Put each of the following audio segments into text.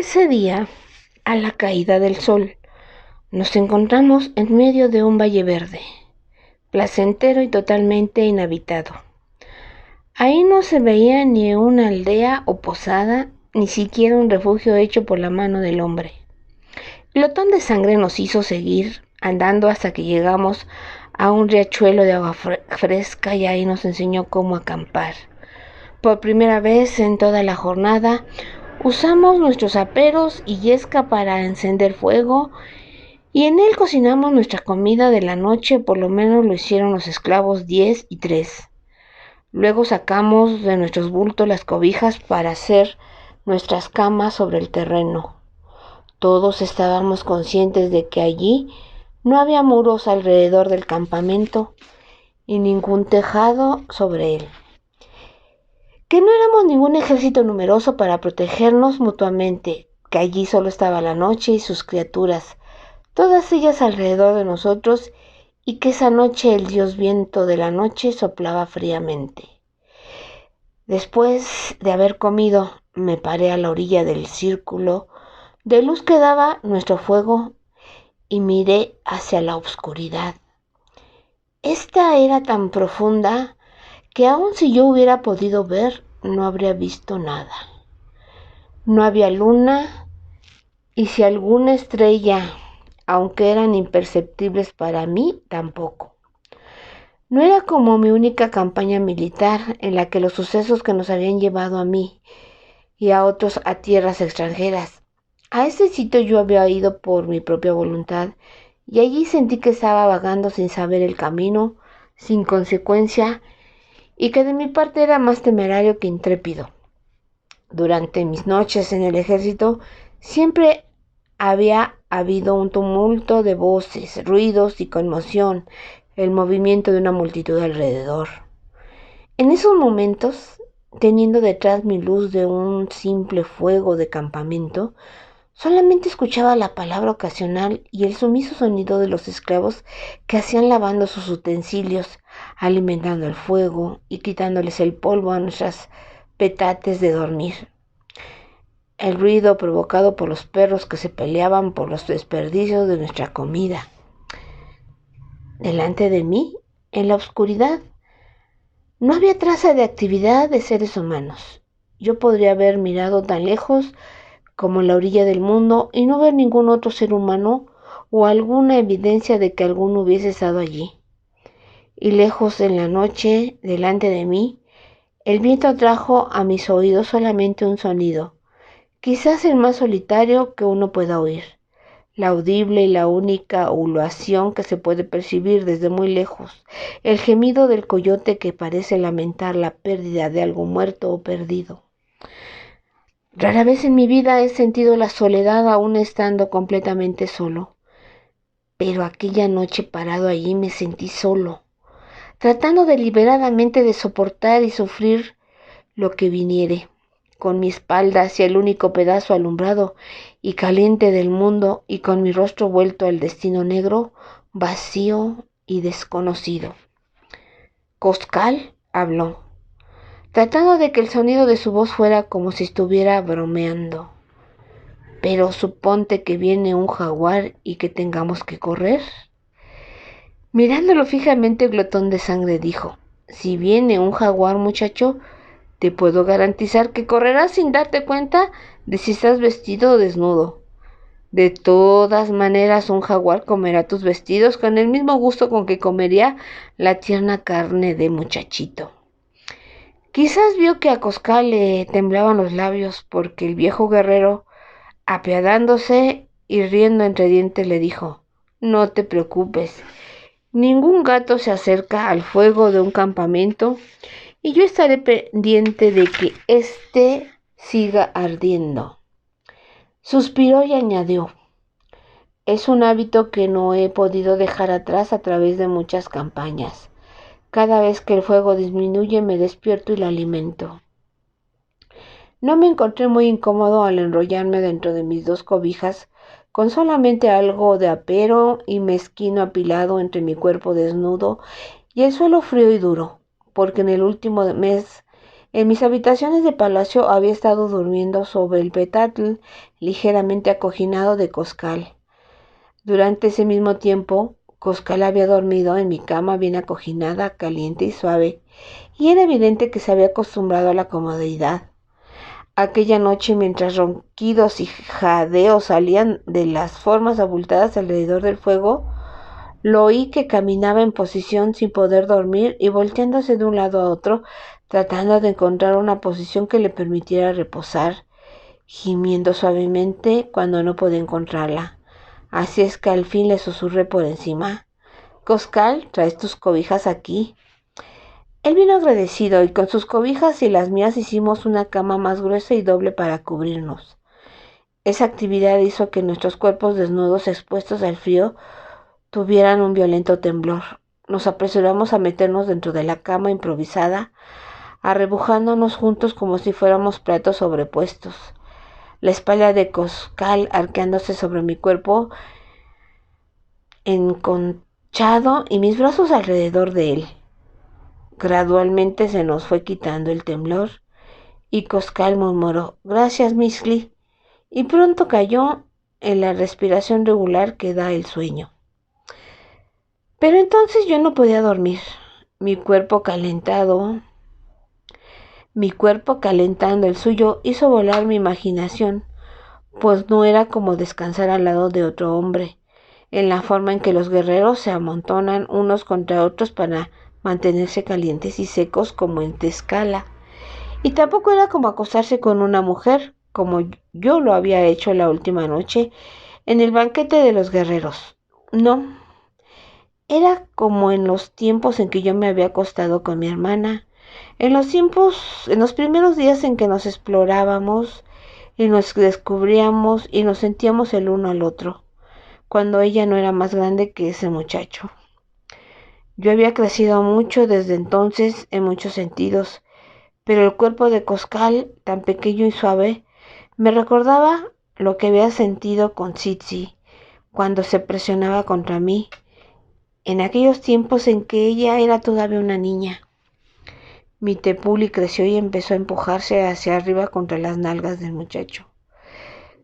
Ese día, a la caída del sol, nos encontramos en medio de un valle verde, placentero y totalmente inhabitado. Ahí no se veía ni una aldea o posada, ni siquiera un refugio hecho por la mano del hombre. El glotón de sangre nos hizo seguir andando hasta que llegamos a un riachuelo de agua fresca y ahí nos enseñó cómo acampar. Por primera vez en toda la jornada, usamos nuestros aperos y yesca para encender fuego y en él cocinamos nuestra comida de la noche, por lo menos lo hicieron los esclavos 10 y 3. Luego sacamos de nuestros bultos las cobijas para hacer nuestras camas sobre el terreno. Todos estábamos conscientes de que allí no había muros alrededor del campamento y ningún tejado sobre él. Que no éramos ningún ejército numeroso para protegernos mutuamente, que allí solo estaba la noche y sus criaturas, todas ellas alrededor de nosotros, y que esa noche el dios viento de la noche soplaba fríamente. Después de haber comido, me paré a la orilla del círculo de luz que daba nuestro fuego y miré hacia la oscuridad. Esta era tan profunda que aun si yo hubiera podido ver, no habría visto nada. No había luna, y si alguna estrella, aunque eran imperceptibles para mí, tampoco. No era como mi única campaña militar, en la que los sucesos que nos habían llevado a mí y a otros a tierras extranjeras. A ese sitio yo había ido por mi propia voluntad, y allí sentí que estaba vagando sin saber el camino, sin consecuencia, y que de mi parte era más temerario que intrépido. Durante mis noches en el ejército siempre había habido un tumulto de voces, ruidos y conmoción, el movimiento de una multitud alrededor. En esos momentos, teniendo detrás mi luz de un simple fuego de campamento, solamente escuchaba la palabra ocasional y el sumiso sonido de los esclavos que hacían lavando sus utensilios, alimentando el fuego y quitándoles el polvo a nuestras petates de dormir. El ruido provocado por los perros que se peleaban por los desperdicios de nuestra comida. Delante de mí, en la oscuridad, no había traza de actividad de seres humanos. Yo podría haber mirado tan lejos como en la orilla del mundo y no ver ningún otro ser humano o alguna evidencia de que alguno hubiese estado allí. Y lejos en la noche, delante de mí, el viento trajo a mis oídos solamente un sonido, quizás el más solitario que uno pueda oír, la audible y la única ululación que se puede percibir desde muy lejos, el gemido del coyote que parece lamentar la pérdida de algo muerto o perdido. Rara vez en mi vida he sentido la soledad aún estando completamente solo, pero aquella noche parado allí me sentí solo, tratando deliberadamente de soportar y sufrir lo que viniere, con mi espalda hacia el único pedazo alumbrado y caliente del mundo y con mi rostro vuelto al destino negro, vacío y desconocido. Coscal habló, tratando de que el sonido de su voz fuera como si estuviera bromeando. Pero suponte que viene un jaguar y que tengamos que correr. Mirándolo fijamente, el glotón de sangre dijo: si viene un jaguar, muchacho, te puedo garantizar que correrás sin darte cuenta de si estás vestido o desnudo. De todas maneras, un jaguar comerá tus vestidos con el mismo gusto con que comería la tierna carne de muchachito. Quizás vio que a Coscal le temblaban los labios porque el viejo guerrero, apiadándose y riendo entre dientes, le dijo: no te preocupes, ningún gato se acerca al fuego de un campamento y yo estaré pendiente de que éste siga ardiendo. Suspiró y añadió: es un hábito que no he podido dejar atrás a través de muchas campañas. Cada vez que el fuego disminuye me despierto y lo alimento. No me encontré muy incómodo al enrollarme dentro de mis 2 cobijas, con solamente algo de apero y mezquino apilado entre mi cuerpo desnudo y el suelo frío y duro, porque en el último mes En mis habitaciones de palacio había estado durmiendo sobre el petatl, ligeramente acoginado de Coscal. Durante ese mismo tiempo, Coscal había dormido en mi cama bien acoginada, caliente y suave, y era evidente que se había acostumbrado a la comodidad. Aquella noche, mientras ronquidos y jadeos salían de las formas abultadas alrededor del fuego, lo oí que caminaba en posición sin poder dormir y volteándose de un lado a otro, tratando de encontrar una posición que le permitiera reposar, gimiendo suavemente cuando no podía encontrarla. Así es que al fin le susurré por encima: Coscal, traes tus cobijas aquí. Él vino agradecido y con sus cobijas y las mías hicimos una cama más gruesa y doble para cubrirnos. Esa actividad hizo que nuestros cuerpos desnudos expuestos al frío tuvieran un violento temblor. Nos apresuramos a meternos dentro de la cama improvisada, arrebujándonos juntos como si fuéramos platos sobrepuestos, la espalda de Coscal arqueándose sobre mi cuerpo enconchado y mis brazos alrededor de él. Gradualmente se nos fue quitando el temblor y Coscal murmuró: «Gracias, Mixli», y pronto cayó en la respiración regular que da el sueño. Pero entonces yo no podía dormir. Mi cuerpo calentando el suyo hizo volar mi imaginación, pues no era como descansar al lado de otro hombre, en la forma en que los guerreros se amontonan unos contra otros para mantenerse calientes y secos como en Tezcala. Y tampoco era como acostarse con una mujer, como yo lo había hecho la última noche en el banquete de los guerreros. No, era como en los tiempos en que yo me había acostado con mi hermana, en los primeros días en que nos explorábamos y nos descubríamos y nos sentíamos el uno al otro, cuando ella no era más grande que ese muchacho. Yo había crecido mucho desde entonces en muchos sentidos, pero el cuerpo de Coscal, tan pequeño y suave, me recordaba lo que había sentido con Tsitsi cuando se presionaba contra mí, en aquellos tiempos en que ella era todavía una niña. Mi tepuli creció y empezó a empujarse hacia arriba contra las nalgas del muchacho.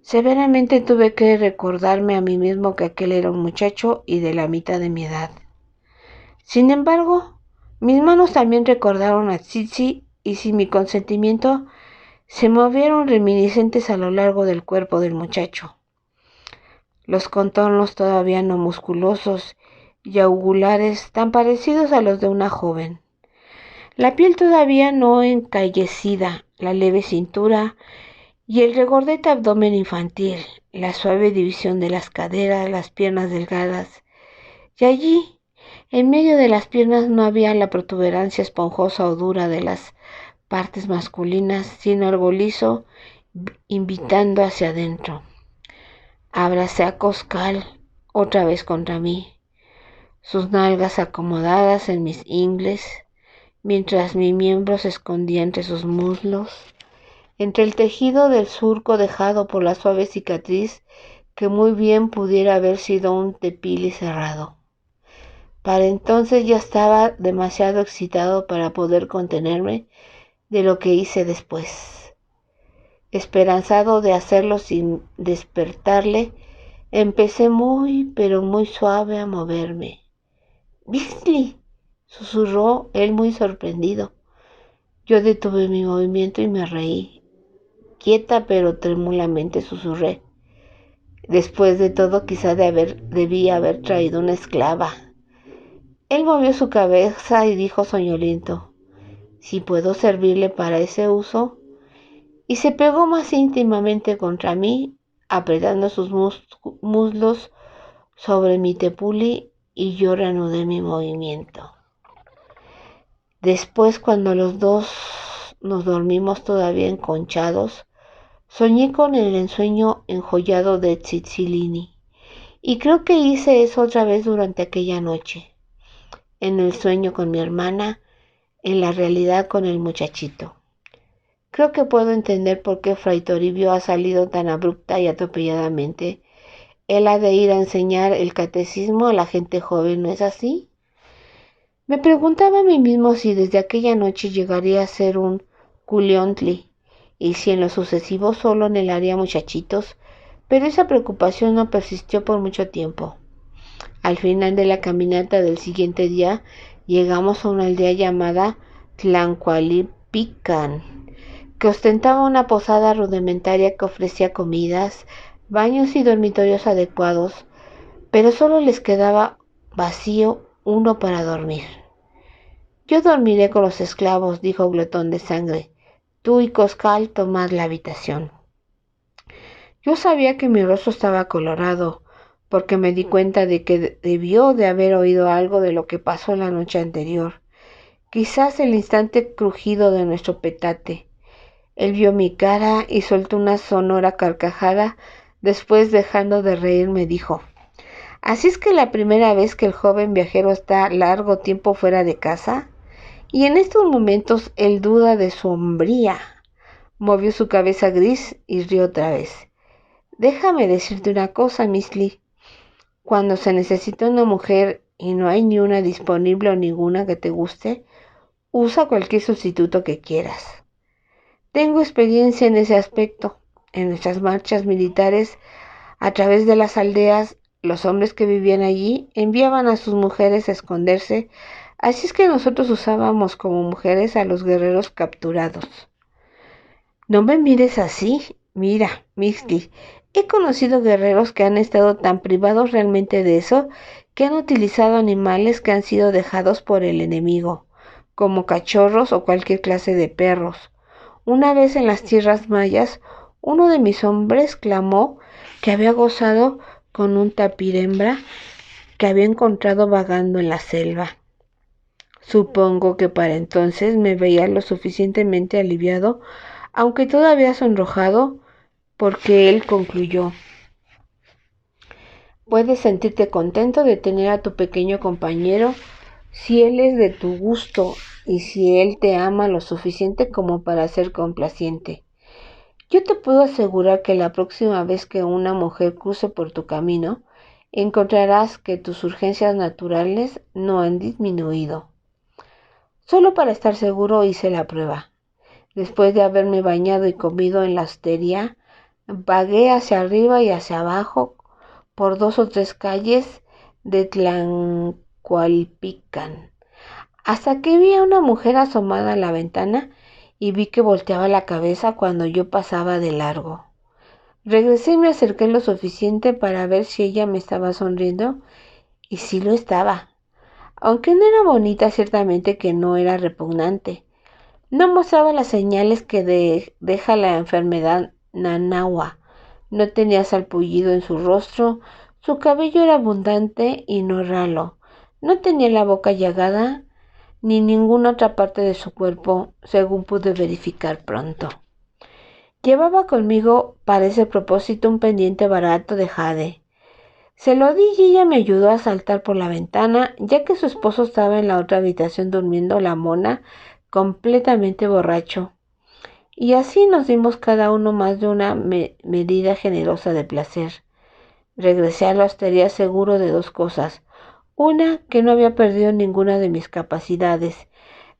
Severamente tuve que recordarme a mí mismo que aquel era un muchacho y de la mitad de mi edad. Sin embargo, mis manos también recordaron a Tsitsi y sin mi consentimiento se movieron reminiscentes a lo largo del cuerpo del muchacho. Los contornos todavía no musculosos y angulares tan parecidos a los de una joven. La piel todavía no encallecida, la leve cintura y el regordete abdomen infantil, la suave división de las caderas, las piernas delgadas. Y allí, en medio de las piernas, no había la protuberancia esponjosa o dura de las partes masculinas, sino algo liso, invitando hacia adentro. Abracé a Coscal otra vez contra mí, sus nalgas acomodadas en mis ingles, mientras mi miembro se escondía entre sus muslos, entre el tejido del surco dejado por la suave cicatriz que muy bien pudiera haber sido un tepili cerrado. Para entonces ya estaba demasiado excitado para poder contenerme de lo que hice después. Esperanzado de hacerlo sin despertarle, empecé muy, pero muy suave a moverme. «Beasley», susurró él muy sorprendido. Yo detuve mi movimiento y me reí. Quieta pero trémulamente susurré: «Después de todo, quizá debí haber traído una esclava». Él movió su cabeza y dijo soñoliento: «Si puedo servirle para ese uso», y se pegó más íntimamente contra mí, apretando sus muslos sobre mi tepuli, y yo reanudé mi movimiento. Después, cuando los dos nos dormimos todavía enconchados, soñé con el ensueño enjollado de Tsitzilini, y creo que hice eso otra vez durante aquella noche. En el sueño con mi hermana, en la realidad con el muchachito. Creo que puedo entender por qué Fray Toribio ha salido tan abrupta y atropelladamente. Él ha de ir a enseñar el catecismo a la gente joven, ¿no es así? Me preguntaba a mí mismo si desde aquella noche llegaría a ser un Culiontli, y si en lo sucesivo solo anhelaría muchachitos, pero esa preocupación no persistió por mucho tiempo. Al final de la caminata del siguiente día, llegamos a una aldea llamada Tlancualipican, que ostentaba una posada rudimentaria que ofrecía comidas, baños y dormitorios adecuados, pero solo les quedaba vacío uno para dormir. Yo dormiré con los esclavos, dijo Glotón de Sangre. Tú y Coscal tomad la habitación. Yo sabía que mi rostro estaba colorado, porque me di cuenta de que debió de haber oído algo de lo que pasó la noche anterior. Quizás el instante crujido de nuestro petate. Él vio mi cara y soltó una sonora carcajada. Después, dejando de reír, me dijo: ¿Así es que la primera vez que el joven viajero está largo tiempo fuera de casa? Y en estos momentos él duda de su hombría. Movió su cabeza gris y rió otra vez. Déjame decirte una cosa, Miss Lee. Cuando se necesita una mujer y no hay ni una disponible o ninguna que te guste, usa cualquier sustituto que quieras. Tengo experiencia en ese aspecto. En nuestras marchas militares a través de las aldeas, los hombres que vivían allí enviaban a sus mujeres a esconderse, así es que nosotros usábamos como mujeres a los guerreros capturados. No me mires así. Mira, Mixley, he conocido guerreros que han estado tan privados realmente de eso, que han utilizado animales que han sido dejados por el enemigo, como cachorros o cualquier clase de perros. Una vez en las tierras mayas, uno de mis hombres clamó que había gozado con un tapir hembra que había encontrado vagando en la selva. Supongo que para entonces me veía lo suficientemente aliviado, aunque todavía sonrojado, porque él concluyó: puedes sentirte contento de tener a tu pequeño compañero si él es de tu gusto y si él te ama lo suficiente como para ser complaciente. Yo te puedo asegurar que la próxima vez que una mujer cruce por tu camino, encontrarás que tus urgencias naturales no han disminuido. Solo para estar seguro hice la prueba. Después de haberme bañado y comido en la hostería, vagué hacia arriba y hacia abajo por 2 o 3 calles de Tlancualpican, hasta que vi a una mujer asomada a la ventana y vi que volteaba la cabeza cuando yo pasaba de largo. Regresé y me acerqué lo suficiente para ver si ella me estaba sonriendo, y sí lo estaba. Aunque no era bonita, ciertamente que no era repugnante. No mostraba las señales que deja la enfermedad Nanawa. No tenía salpullido en su rostro, su cabello era abundante y no ralo. No tenía la boca llagada, ni ninguna otra parte de su cuerpo, según pude verificar pronto. Llevaba conmigo para ese propósito un pendiente barato de jade. Se lo di y ella me ayudó a saltar por la ventana, ya que su esposo estaba en la otra habitación durmiendo la mona, completamente borracho. Y así nos dimos cada uno más de una medida generosa de placer. Regresé a la hostería seguro de 2 cosas. Una, que no había perdido ninguna de mis capacidades,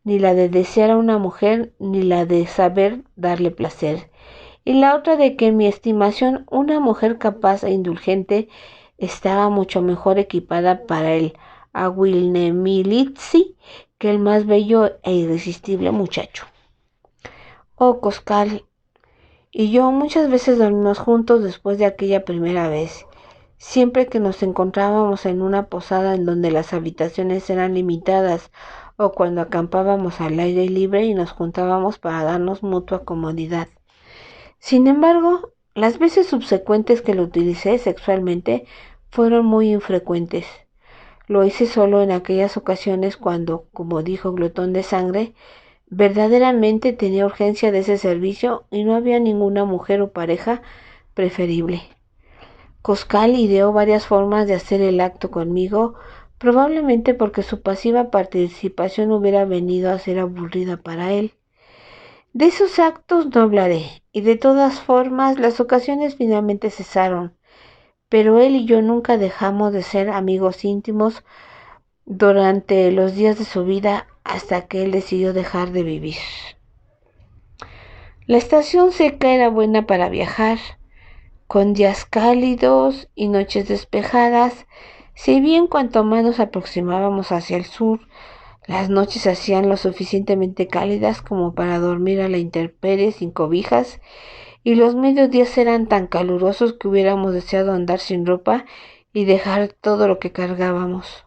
ni la de desear a una mujer, ni la de saber darle placer. Y la otra, de que en mi estimación una mujer capaz e indulgente estaba mucho mejor equipada para el Aguilnemilitzi que el más bello e irresistible muchacho. Oh, Coscal y yo muchas veces dormimos juntos después de aquella primera vez. Siempre que nos encontrábamos en una posada en donde las habitaciones eran limitadas, o cuando acampábamos al aire libre y nos juntábamos para darnos mutua comodidad. Sin embargo, las veces subsecuentes que lo utilicé sexualmente fueron muy infrecuentes. Lo hice solo en aquellas ocasiones cuando, como dijo Glotón de Sangre, verdaderamente tenía urgencia de ese servicio y no había ninguna mujer o pareja preferible. Coscal ideó varias formas de hacer el acto conmigo, probablemente porque su pasiva participación hubiera venido a ser aburrida para él. De esos actos no hablaré, y de todas formas las ocasiones finalmente cesaron, pero él y yo nunca dejamos de ser amigos íntimos durante los días de su vida hasta que él decidió dejar de vivir. La estación seca era buena para viajar, con días cálidos y noches despejadas. Si bien cuanto más nos aproximábamos hacia el sur, las noches se hacían lo suficientemente cálidas como para dormir a la intemperie sin cobijas, y los mediodías eran tan calurosos que hubiéramos deseado andar sin ropa y dejar todo lo que cargábamos.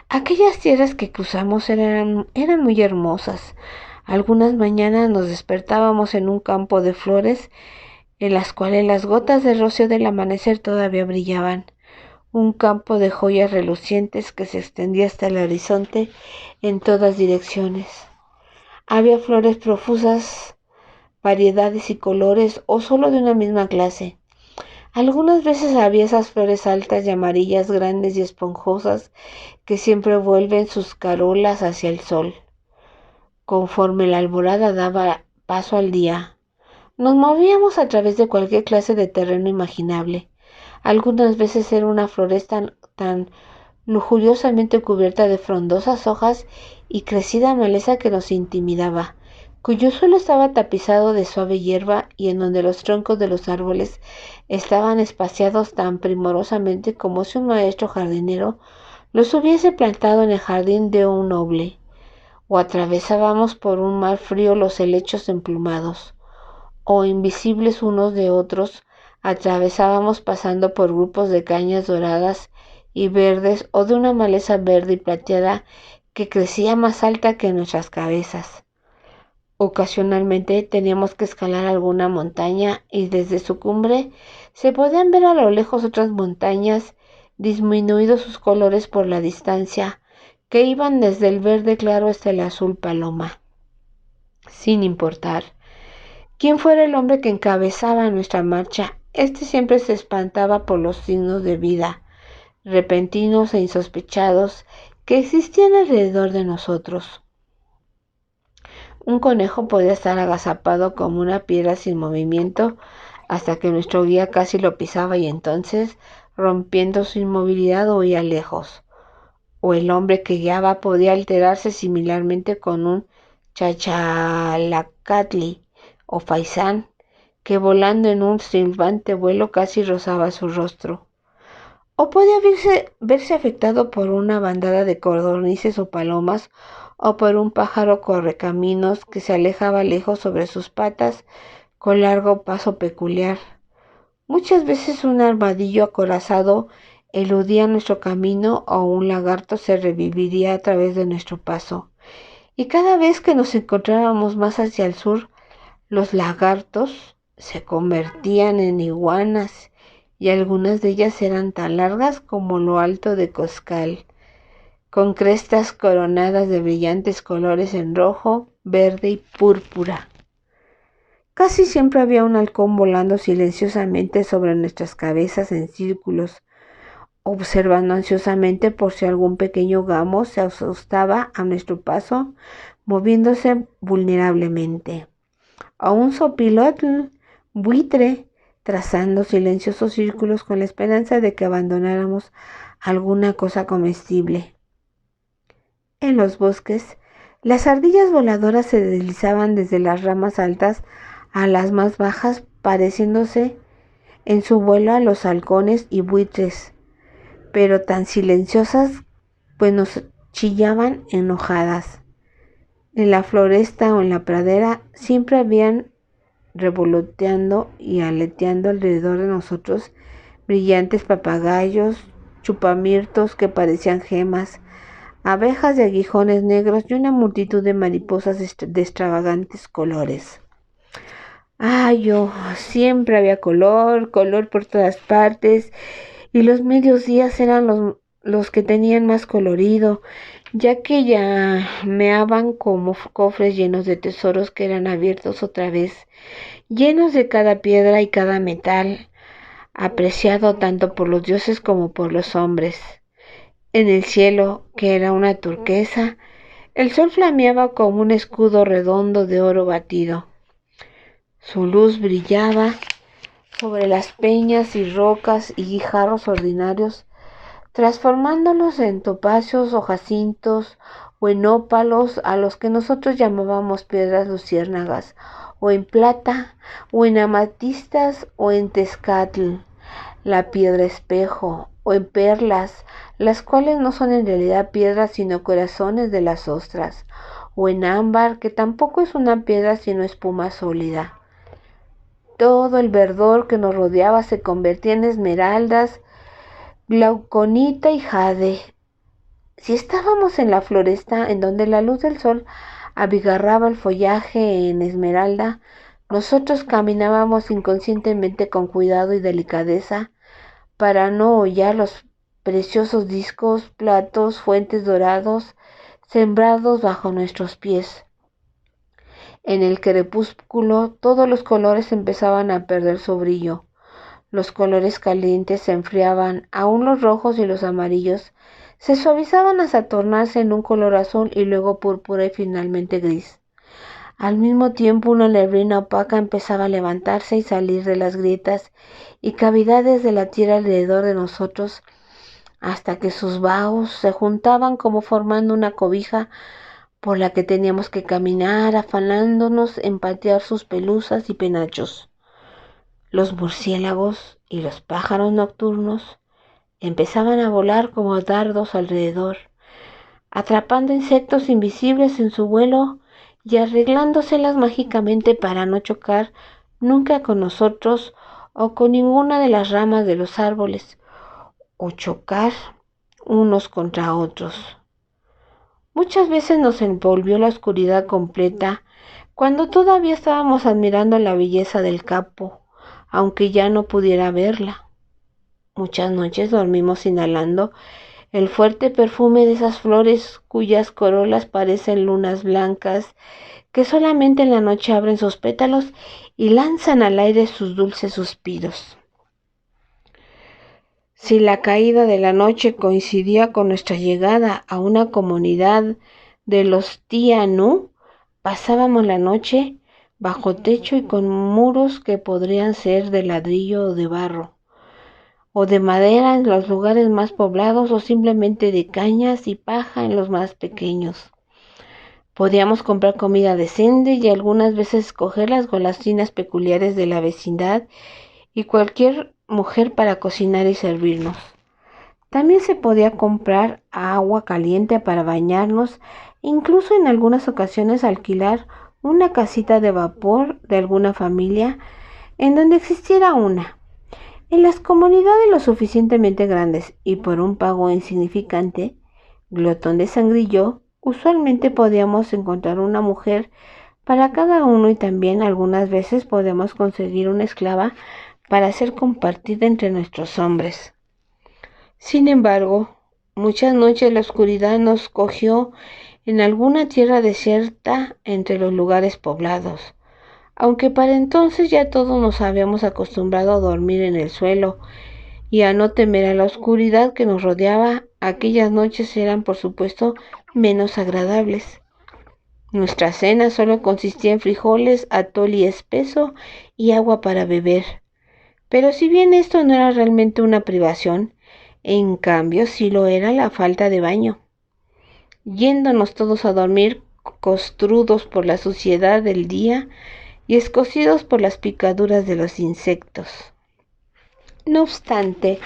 Aquellas tierras que cruzamos eran muy hermosas. Algunas mañanas nos despertábamos en un campo de flores en las cuales las gotas de rocío del amanecer todavía brillaban. Un campo de joyas relucientes que se extendía hasta el horizonte en todas direcciones. Había flores profusas, variedades y colores, o solo de una misma clase. Algunas veces había esas flores altas y amarillas, grandes y esponjosas, que siempre vuelven sus carolas hacia el sol. Conforme la alborada daba paso al día, nos movíamos a través de cualquier clase de terreno imaginable. Algunas veces era una floresta tan lujuriosamente cubierta de frondosas hojas y crecida maleza que nos intimidaba, cuyo suelo estaba tapizado de suave hierba y en donde los troncos de los árboles estaban espaciados tan primorosamente como si un maestro jardinero los hubiese plantado en el jardín de un noble. O atravesábamos por un mar frío los helechos emplumados, o invisibles unos de otros, atravesábamos pasando por grupos de cañas doradas y verdes o de una maleza verde y plateada que crecía más alta que nuestras cabezas. Ocasionalmente teníamos que escalar alguna montaña y desde su cumbre se podían ver a lo lejos otras montañas, disminuidos sus colores por la distancia, que iban desde el verde claro hasta el azul paloma. Sin importar quién fuera el hombre que encabezaba nuestra marcha, éste siempre se espantaba por los signos de vida, repentinos e insospechados, que existían alrededor de nosotros. Un conejo podía estar agazapado como una piedra sin movimiento hasta que nuestro guía casi lo pisaba y entonces, rompiendo su inmovilidad, huía lejos. O el hombre que guiaba podía alterarse similarmente con un chachalacatli o faisán que volando en un silbante vuelo casi rozaba su rostro. O podía verse afectado por una bandada de codornices o palomas, o por un pájaro correcaminos que se alejaba lejos sobre sus patas con largo paso peculiar. Muchas veces un armadillo acorazado eludía nuestro camino o un lagarto se reviviría a través de nuestro paso. Y cada vez que nos encontrábamos más hacia el sur, los lagartos se convertían en iguanas y algunas de ellas eran tan largas como lo alto de Coscal, con crestas coronadas de brillantes colores en rojo, verde y púrpura. Casi siempre había un halcón volando silenciosamente sobre nuestras cabezas en círculos, observando ansiosamente por si algún pequeño gamo se asustaba a nuestro paso, moviéndose vulnerablemente. O un sopilotl, buitre, trazando silenciosos círculos con la esperanza de que abandonáramos alguna cosa comestible. En los bosques, las ardillas voladoras se deslizaban desde las ramas altas a las más bajas, pareciéndose en su vuelo a los halcones y buitres, pero tan silenciosas pues nos chillaban enojadas. En la floresta o en la pradera siempre habían revoloteando y aleteando alrededor de nosotros brillantes papagayos, chupamirtos que parecían gemas, abejas de aguijones negros y una multitud de mariposas de extravagantes colores. Siempre había color por todas partes, y los mediodías eran los que tenían más colorido, ya que llameaban como cofres llenos de tesoros que eran abiertos otra vez, llenos de cada piedra y cada metal, apreciado tanto por los dioses como por los hombres. En el cielo, que era una turquesa, el sol flameaba como un escudo redondo de oro batido. Su luz brillaba sobre las peñas y rocas y guijarros ordinarios, transformándolos en topacios o jacintos o en ópalos a los que nosotros llamábamos piedras luciérnagas o en plata, o en amatistas, o en tezcatl, la piedra espejo, o en perlas, las cuales no son en realidad piedras sino corazones de las ostras, o en ámbar, que tampoco es una piedra sino espuma sólida. Todo el verdor que nos rodeaba se convertía en esmeraldas, glauconita y jade. Si estábamos en la floresta en donde la luz del sol abigarraba el follaje en esmeralda, nosotros caminábamos inconscientemente con cuidado y delicadeza para no hollar los preciosos discos, platos, fuentes dorados, sembrados bajo nuestros pies. En el crepúsculo todos los colores empezaban a perder su brillo. Los colores calientes se enfriaban, aún los rojos y los amarillos se suavizaban hasta tornarse en un color azul y luego púrpura y finalmente gris. Al mismo tiempo una neblina opaca empezaba a levantarse y salir de las grietas y cavidades de la tierra alrededor de nosotros hasta que sus vahos se juntaban como formando una cobija por la que teníamos que caminar, afanándonos en patear sus pelusas y penachos. Los murciélagos y los pájaros nocturnos empezaban a volar como dardos alrededor, atrapando insectos invisibles en su vuelo y arreglándoselas mágicamente para no chocar nunca con nosotros o con ninguna de las ramas de los árboles, o chocar unos contra otros. Muchas veces nos envolvió la oscuridad completa cuando todavía estábamos admirando la belleza del campo, aunque ya no pudiera verla. Muchas noches dormimos inhalando el fuerte perfume de esas flores cuyas corolas parecen lunas blancas que solamente en la noche abren sus pétalos y lanzan al aire sus dulces suspiros. Si la caída de la noche coincidía con nuestra llegada a una comunidad de los Tianú, pasábamos la noche bajo techo y con muros que podrían ser de ladrillo o de barro, o de madera en los lugares más poblados, o simplemente de cañas y paja en los más pequeños. Podíamos comprar comida decente y algunas veces escoger las golosinas peculiares de la vecindad y cualquier mujer para cocinar y servirnos. También se podía comprar agua caliente para bañarnos, incluso en algunas ocasiones alquilar una casita de vapor de alguna familia en donde existiera una. En las comunidades lo suficientemente grandes y por un pago insignificante, Glotón de Sangre y yo, usualmente podíamos encontrar una mujer para cada uno y también algunas veces podíamos conseguir una esclava para ser compartida entre nuestros hombres. Sin embargo, muchas noches la oscuridad nos cogió en alguna tierra desierta entre los lugares poblados. Aunque para entonces ya todos nos habíamos acostumbrado a dormir en el suelo y a no temer a la oscuridad que nos rodeaba, aquellas noches eran por supuesto menos agradables. Nuestra cena solo consistía en frijoles, atole espeso y agua para beber. Pero si bien esto no era realmente una privación, en cambio sí lo era la falta de baño. Yéndonos todos a dormir costrudos por la suciedad del día y escocidos por las picaduras de los insectos. No obstante,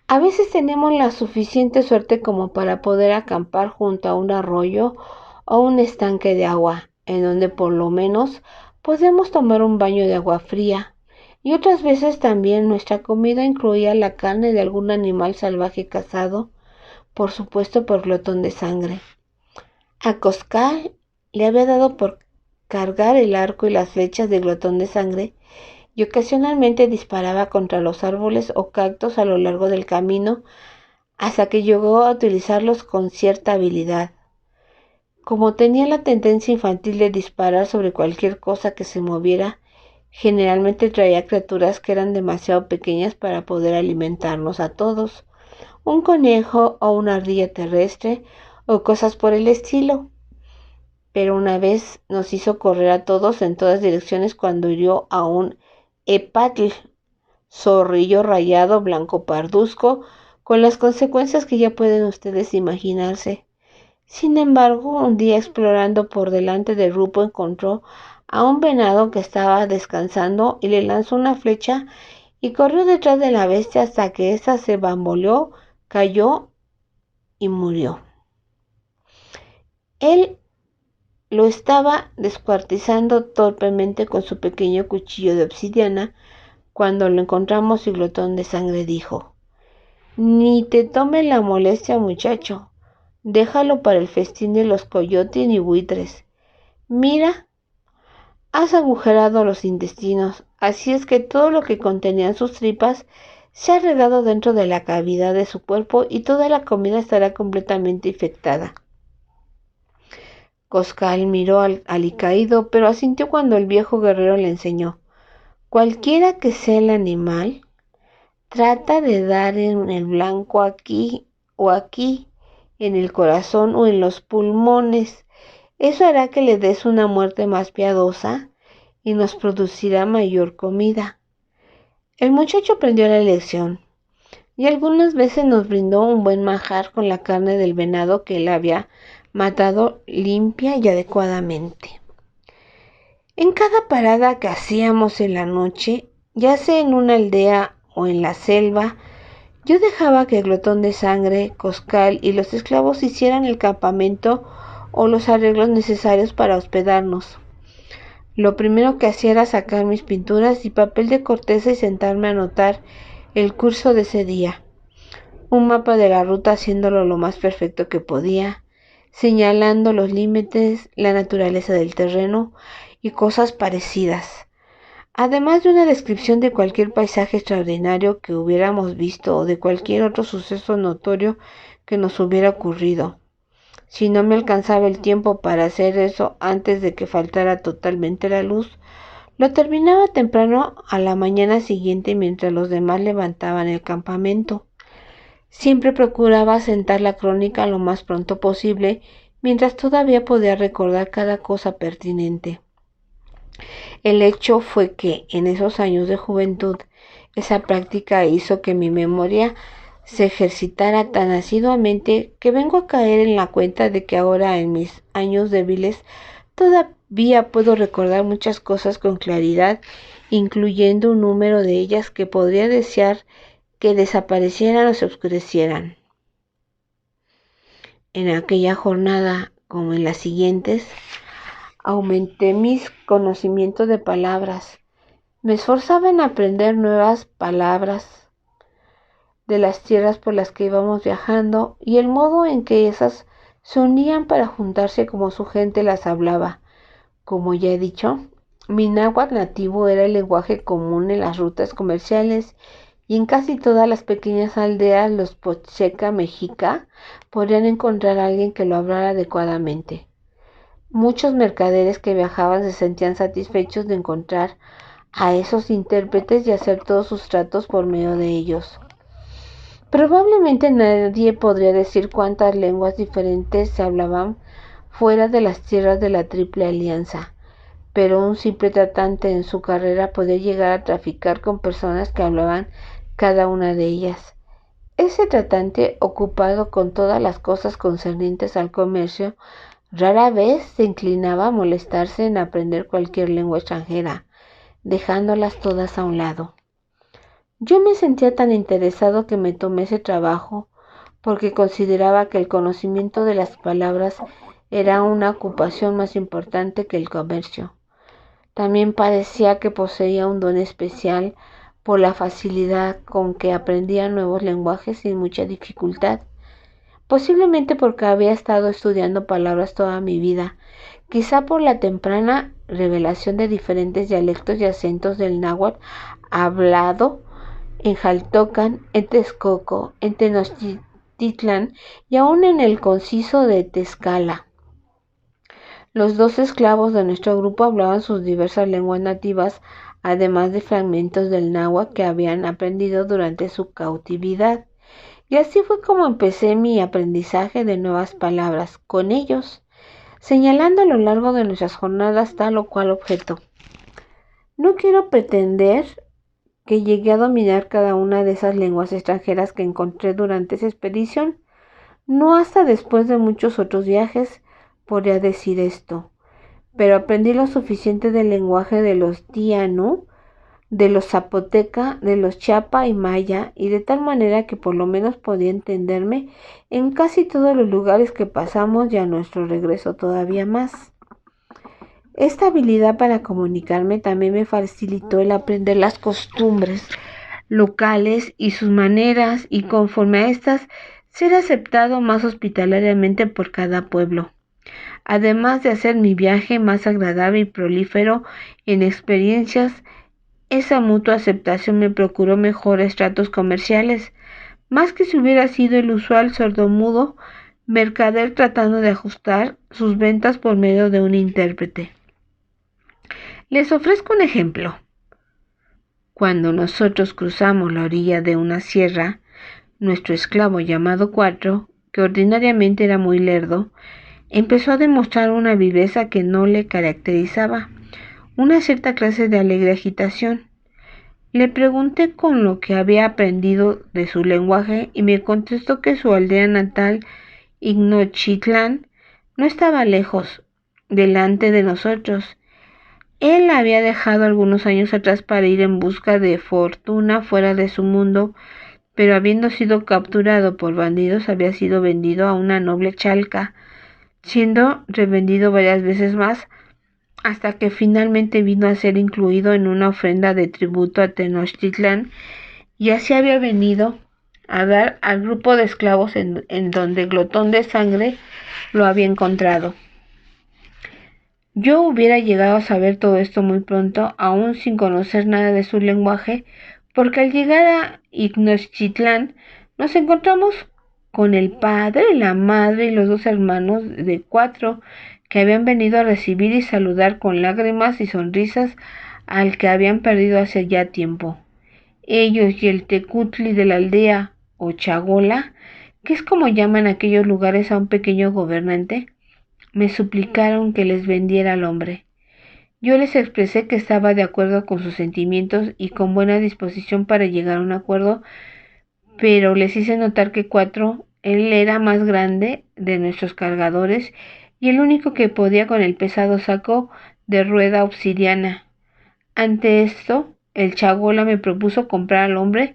a veces tenemos la suficiente suerte como para poder acampar junto a un arroyo o un estanque de agua, en donde por lo menos podemos tomar un baño de agua fría. Y otras veces también nuestra comida incluía la carne de algún animal salvaje cazado, por supuesto por Glotón de Sangre. A Coscal le había dado por cargar el arco y las flechas de Glotón de Sangre y ocasionalmente disparaba contra los árboles o cactus a lo largo del camino hasta que llegó a utilizarlos con cierta habilidad. Como tenía la tendencia infantil de disparar sobre cualquier cosa que se moviera, generalmente traía criaturas que eran demasiado pequeñas para poder alimentarnos a todos, un conejo o una ardilla terrestre o cosas por el estilo. Pero una vez nos hizo correr a todos en todas direcciones cuando hirió a un epatl, zorrillo rayado blanco parduzco, con las consecuencias que ya pueden ustedes imaginarse. Sin embargo, un día explorando por delante del grupo encontró a un venado que estaba descansando y le lanzó una flecha y corrió detrás de la bestia hasta que ésta se bamboleó, cayó y murió. Él lo estaba descuartizando torpemente con su pequeño cuchillo de obsidiana cuando lo encontramos y Glotón de Sangre dijo: «Ni te tome la molestia, muchacho. Déjalo para el festín de los coyotes y buitres. Mira, has agujerado los intestinos, así es que todo lo que contenían sus tripas se ha regado dentro de la cavidad de su cuerpo y toda la comida estará completamente infectada». Coscal miró al alicaído, pero asintió cuando el viejo guerrero le enseñó: «Cualquiera que sea el animal, trata de dar en el blanco aquí o aquí, en el corazón o en los pulmones. Eso hará que le des una muerte más piadosa y nos producirá mayor comida». El muchacho aprendió la lección y algunas veces nos brindó un buen manjar con la carne del venado que él había matado limpia y adecuadamente. En cada parada que hacíamos en la noche, ya sea en una aldea o en la selva, yo dejaba que Glotón de Sangre, Coscal y los esclavos hicieran el campamento o los arreglos necesarios para hospedarnos. Lo primero que hacía era sacar mis pinturas y papel de corteza y sentarme a anotar el curso de ese día. Un mapa de la ruta haciéndolo lo más perfecto que podía, señalando los límites, la naturaleza del terreno y cosas parecidas, además de una descripción de cualquier paisaje extraordinario que hubiéramos visto o de cualquier otro suceso notorio que nos hubiera ocurrido. Si no me alcanzaba el tiempo para hacer eso antes de que faltara totalmente la luz, lo terminaba temprano a la mañana siguiente mientras los demás levantaban el campamento. Siempre procuraba asentar la crónica lo más pronto posible, mientras todavía podía recordar cada cosa pertinente. El hecho fue que, en esos años de juventud, esa práctica hizo que mi memoria se ejercitara tan asiduamente que vengo a caer en la cuenta de que ahora, en mis años débiles, todavía puedo recordar muchas cosas con claridad, incluyendo un número de ellas que podría desear que desaparecieran o se oscurecieran. En aquella jornada, como en las siguientes, aumenté mis conocimientos de palabras. Me esforzaba en aprender nuevas palabras de las tierras por las que íbamos viajando y el modo en que esas se unían para juntarse como su gente las hablaba. Como ya he dicho, mi náhuatl nativo era el lenguaje común en las rutas comerciales y en casi todas las pequeñas aldeas los pocheca mexica podrían encontrar a alguien que lo hablara adecuadamente. Muchos mercaderes que viajaban se sentían satisfechos de encontrar a esos intérpretes y hacer todos sus tratos por medio de ellos. Probablemente nadie podría decir cuántas lenguas diferentes se hablaban fuera de las tierras de la Triple Alianza, pero un simple tratante en su carrera podía llegar a traficar con personas que hablaban cada una de ellas. Ese tratante, ocupado con todas las cosas concernientes al comercio, rara vez se inclinaba a molestarse en aprender cualquier lengua extranjera, dejándolas todas a un lado. Yo me sentía tan interesado que me tomé ese trabajo porque consideraba que el conocimiento de las palabras era una ocupación más importante que el comercio. También parecía que poseía un don especial por la facilidad con que aprendía nuevos lenguajes sin mucha dificultad. Posiblemente porque había estado estudiando palabras toda mi vida, quizá por la temprana revelación de diferentes dialectos y acentos del náhuatl hablado en Jaltocan, en Texcoco, en Tenochtitlan y aún en el conciso de Tezcala. Los 2 esclavos de nuestro grupo hablaban sus diversas lenguas nativas, además de fragmentos del náhuatl que habían aprendido durante su cautividad. Y así fue como empecé mi aprendizaje de nuevas palabras con ellos, señalando a lo largo de nuestras jornadas tal o cual objeto. No quiero pretender que llegué a dominar cada una de esas lenguas extranjeras que encontré durante esa expedición. No hasta después de muchos otros viajes podría decir esto, pero aprendí lo suficiente del lenguaje de los Dianu, de los zapoteca, de los chiapa y maya, y de tal manera que por lo menos podía entenderme en casi todos los lugares que pasamos y a nuestro regreso todavía más. Esta habilidad para comunicarme también me facilitó el aprender las costumbres locales y sus maneras, y conforme a estas, ser aceptado más hospitalariamente por cada pueblo, además de hacer mi viaje más agradable y prolífero en experiencias. Esa mutua aceptación me procuró mejores tratos comerciales, más que si hubiera sido el usual sordomudo mercader tratando de ajustar sus ventas por medio de un intérprete. Les ofrezco un ejemplo. Cuando nosotros cruzamos la orilla de una sierra, nuestro esclavo llamado Cuatro, que ordinariamente era muy lerdo, empezó a demostrar una viveza que no le caracterizaba, una cierta clase de alegre agitación. Le pregunté con lo que había aprendido de su lenguaje y me contestó que su aldea natal, Ixnochitlán, no estaba lejos, delante de nosotros. Él la había dejado algunos años atrás para ir en busca de fortuna fuera de su mundo, pero habiendo sido capturado por bandidos había sido vendido a una noble chalca, siendo revendido varias veces más, hasta que finalmente vino a ser incluido en una ofrenda de tributo a Tenochtitlán, y así había venido a dar al grupo de esclavos en donde Glotón de Sangre lo había encontrado. Yo hubiera llegado a saber todo esto muy pronto, aún sin conocer nada de su lenguaje, porque al llegar a Ixnochitlán nos encontramos con el padre, la madre y los dos hermanos de Cuatro, que habían venido a recibir y saludar con lágrimas y sonrisas al que habían perdido hace ya tiempo. Ellos y el tecutli de la aldea, o chagola, que es como llaman aquellos lugares a un pequeño gobernante, me suplicaron que les vendiera al hombre. Yo les expresé que estaba de acuerdo con sus sentimientos y con buena disposición para llegar a un acuerdo, pero les hice notar que Cuatro, él era más grande de nuestros cargadores y el único que podía con el pesado saco de rueda obsidiana. Ante esto, el chagola me propuso comprar al hombre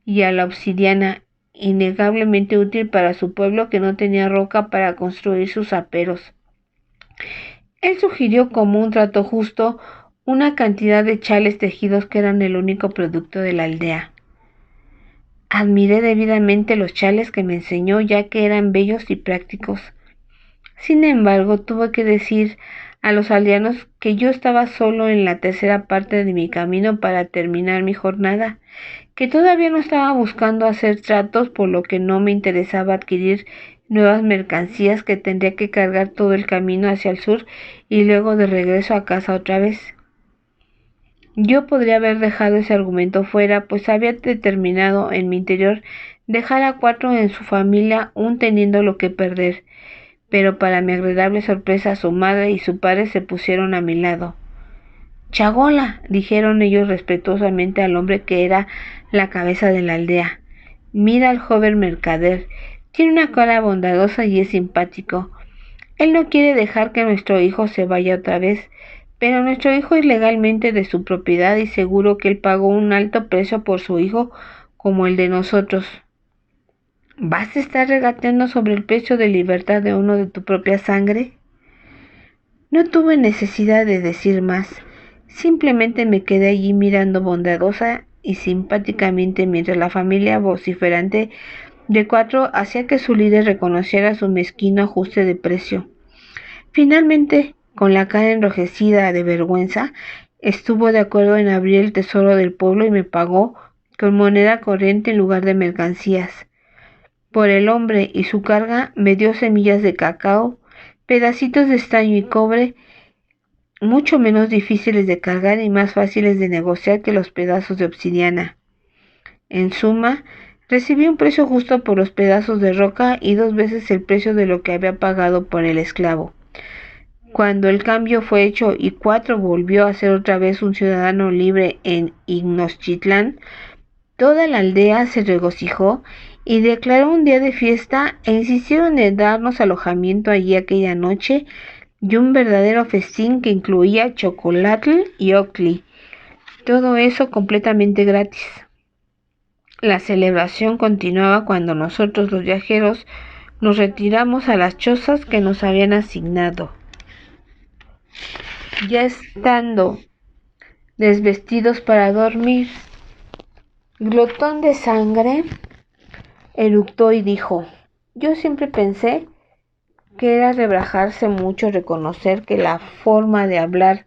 y a la obsidiana, innegablemente útil para su pueblo que no tenía roca para construir sus aperos. Él sugirió como un trato justo una cantidad de chales tejidos que eran el único producto de la aldea. Admiré debidamente los chales que me enseñó, ya que eran bellos y prácticos. Sin embargo, tuve que decir a los aldeanos que yo estaba solo en la tercera parte de mi camino para terminar mi jornada, que todavía no estaba buscando hacer tratos, por lo que no me interesaba adquirir nuevas mercancías, que tendría que cargar todo el camino hacia el sur y luego de regreso a casa otra vez. Yo podría haber dejado ese argumento fuera, pues había determinado en mi interior dejar a Cuatro en su familia, aún teniendo lo que perder, pero para mi agradable sorpresa su madre y su padre se pusieron a mi lado. Chagola, dijeron ellos respetuosamente al hombre que era la cabeza de la aldea. Mira al joven mercader, tiene una cara bondadosa y es simpático. Él no quiere dejar que nuestro hijo se vaya otra vez, pero nuestro hijo es legalmente de su propiedad y seguro que él pagó un alto precio por su hijo como el de nosotros. ¿Vas a estar regateando sobre el precio de libertad de uno de tu propia sangre? No tuve necesidad de decir más. Simplemente me quedé allí mirando bondadosa y simpáticamente mientras la familia vociferante de Cuatro hacía que su líder reconociera su mezquino ajuste de precio. Finalmente, con la cara enrojecida de vergüenza, estuvo de acuerdo en abrir el tesoro del pueblo y me pagó con moneda corriente en lugar de mercancías. Por el hombre y su carga me dio semillas de cacao, pedacitos de estaño y cobre, mucho menos difíciles de cargar y más fáciles de negociar que los pedazos de obsidiana. En suma, recibí un precio justo por los pedazos de roca y 2 veces el precio de lo que había pagado por el esclavo. Cuando el cambio fue hecho y Cuatro volvió a ser otra vez un ciudadano libre en Ixnochitlán, toda la aldea se regocijó y declaró un día de fiesta e insistieron en darnos alojamiento allí aquella noche, y un verdadero festín que incluía chocolate y ocli. Todo eso completamente gratis. La celebración continuaba cuando nosotros los viajeros nos retiramos a las chozas que nos habían asignado. Ya estando desvestidos para dormir, Glotón de Sangre eructó y dijo: yo siempre pensé que era rebajarse mucho reconocer que la forma de hablar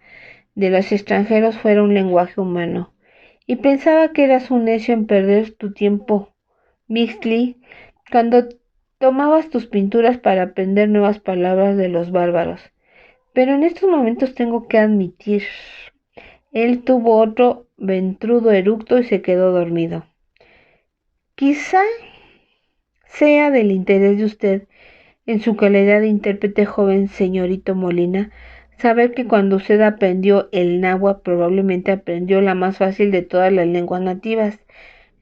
de los extranjeros fuera un lenguaje humano, y pensaba que eras un necio en perder tu tiempo, Mixtli, cuando tomabas tus pinturas para aprender nuevas palabras de los bárbaros. Pero en estos momentos tengo que admitir, él tuvo otro ventrudo eructo y se quedó dormido. Quizá sea del interés de usted, en su calidad de intérprete, joven señorito Molina, saber que cuando usted aprendió el náhuatl probablemente aprendió la más fácil de todas las lenguas nativas.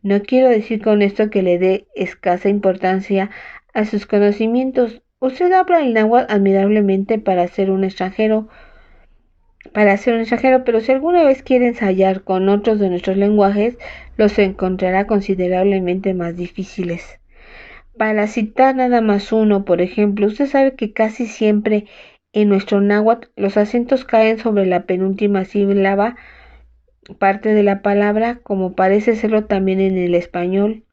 No quiero decir con esto que le dé escasa importancia a sus conocimientos. Usted habla el náhuatl admirablemente para ser un extranjero, pero si alguna vez quiere ensayar con otros de nuestros lenguajes, los encontrará considerablemente más difíciles. Para citar nada más uno, por ejemplo, usted sabe que casi siempre en nuestro náhuatl los acentos caen sobre la penúltima sílaba parte de la palabra, como parece serlo también en el español.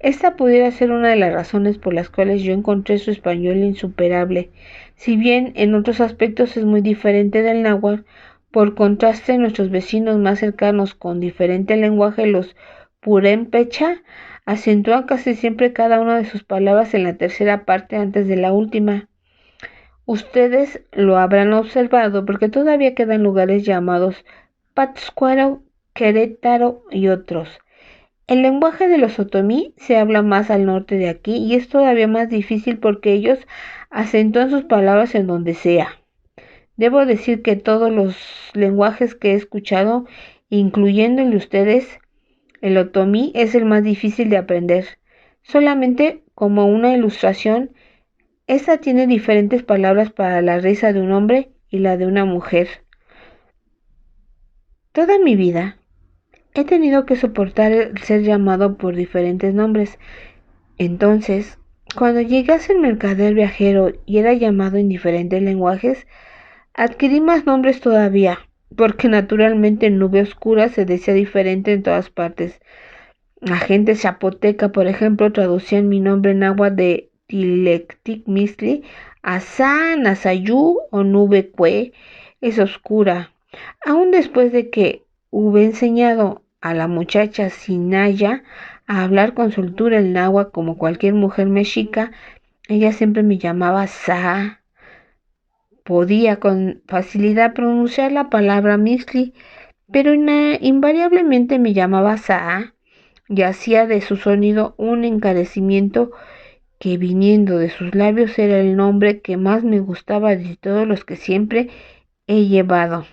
Esta pudiera ser una de las razones por las cuales yo encontré su español insuperable. Si bien en otros aspectos es muy diferente del náhuatl, por contraste, nuestros vecinos más cercanos con diferente lenguaje, los purépecha, acentúan casi siempre cada una de sus palabras en la tercera parte antes de la última. Ustedes lo habrán observado porque todavía quedan lugares llamados Pátzcuaro, Querétaro y otros. El lenguaje de los otomí se habla más al norte de aquí y es todavía más difícil porque ellos acentúan sus palabras en donde sea. Debo decir que todos los lenguajes que he escuchado, incluyendo el de ustedes, el otomí es el más difícil de aprender. Solamente como una ilustración, esta tiene diferentes palabras para la risa de un hombre y la de una mujer. Toda mi vida he tenido que soportar el ser llamado por diferentes nombres. Entonces, cuando llegué a ser mercader viajero y era llamado en diferentes lenguajes, adquirí más nombres todavía, porque naturalmente Nube Oscura se decía diferente en todas partes. La gente zapoteca, por ejemplo, traducían mi nombre náhuatl de Tilectic Misli a San, Asayú o Nube Cue, es oscura. Aún después de que hube enseñado a la muchacha Sinaya a hablar con soltura el náhuatl como cualquier mujer mexica, ella siempre me llamaba Sa. Podía con facilidad pronunciar la palabra Mixli, pero invariablemente me llamaba Sa y hacía de su sonido un encarecimiento que, viniendo de sus labios, era el nombre que más me gustaba de todos los que siempre he llevado.